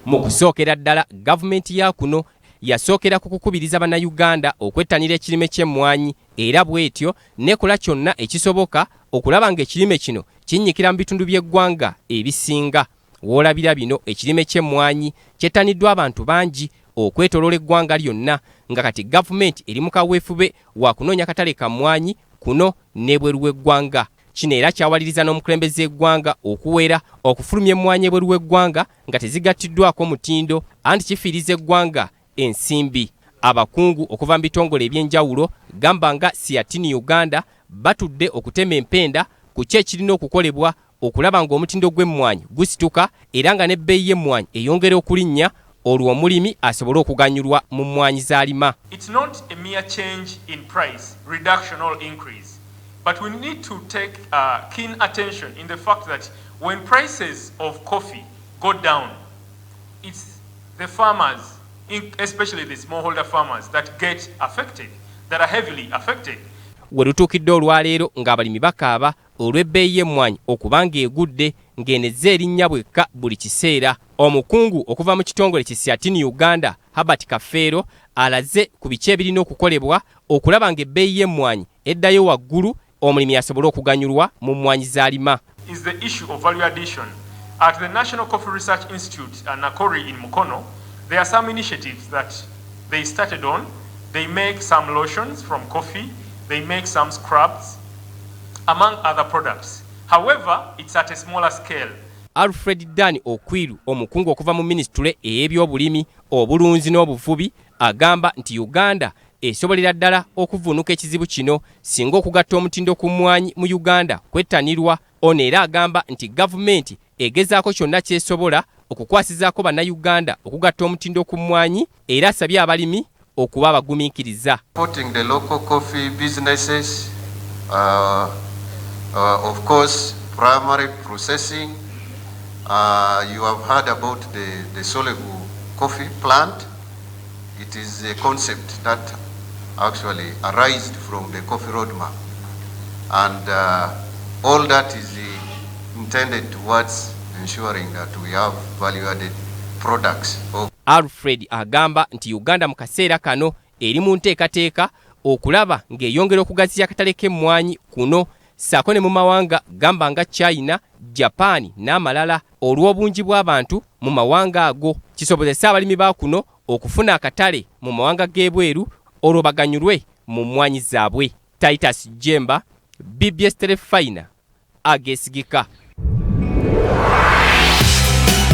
Mu kusookera ddala gavumenti ya kuno yasookera ku kukubiriza bannayuganda okwettanira ekirime ky'emmwanyi era bw'etyo nekola kyonna ekisoboka okulaba ng'ekirime kino kinnyikira mu bitundu by'eggwanga ebisinga. W'olabira bino ekirime ky'emmwanyi kyettaniddwa abantu bangi okwetoloola eggwanga lyonna nga kati gavumenti eri mu kaweefube wa kunoonya katale ka mmwanyi kuno n'ebweru w'eggwanga. Kino era kyawaliriza n'omukulembeze eggwanga okuwera okufulumya emmwanyi ebweru w'eggwanga nga tezigattiddwako mutindo anti kifiiriza eggwanga ensimbi. Abakungu okuva mu bitongole eby'enjawulo gamba nga Siatini Uganda batudde okutema empenda ku kye kirina okukolebwa okulaba ng'omutindo gw'emmwanyi gusituka era nga n'ebbeeyi y'emmwanyi eyongera okulinnya olwo omulimi asobole okuganyulwa mu mmwanyi z'alima. It's not a mere change in price, reduction or increase, but we need to take keen attention in the fact that when prices of coffee go down, it's the farmers, especially the smallholder farmers, that get affected, that are heavily affected. Werutuukidde olwaleero ng'abalimi bakaaba olw'ebbeeyi y'emmwanyi okubanga egudde ng'enezza erinnya bwekka buli kiseera. Omukungu okuva mu kitongole ki Siatini Uganda Herbert Kafeero alaze ku biki ebirina okukolebwa okulaba ng'ebbeeyi y'emmwanyi eddayo waggulu omulimi asobole okuganyulwa mu mmwanyi z'alima. Is the issue of value addition. At the National Coffee Research Institute and Nakori in Mukono, there are some initiatives that they started on. They make some lotions from coffee, they make some scrubs, among other products. However, it's at a smaller scale. Alfred Dani Okwiru omukungu okuva mu ministule ey'ebyobulimi obulunzi n'obuvubi agamba nti Uganda esobolera ddala okuvvuunuka ekizibu kino singa okugatta omutindo ku mmwanyi mu Uganda kwettanirwa. Ono era agamba nti gavumenti egezaako kyonna ky'esobola okukwasizaako bannayuganda okugatta omutindo ku mmwanyi era asabye abalimi okuba abagumiikiriza. Supporting the local coffee businesses, of course, primary processing. You have heard about the Solegu coffee plant. It is a concept that actually arose from the coffee roadmap, and all that is intended towards ensuring that we have value-added products. Alfred agamba nti Uganda mu kaseera kano eri mu nteekateeka okulaba ng'eyongera okugaziya akatale k'emmwanyi kuno ssaako ne mu mawanga gamba nga China, Japan n'amalala olw'obungi bw'abantu mu mawanga ago. Kisobozesa abalimi ba kuno okufuna akatale mu mawanga g'ebweru olwo baganyulwe mu mmwanyi zaabwe. Titus Jemba, BBS Terefayina, Ageesigika.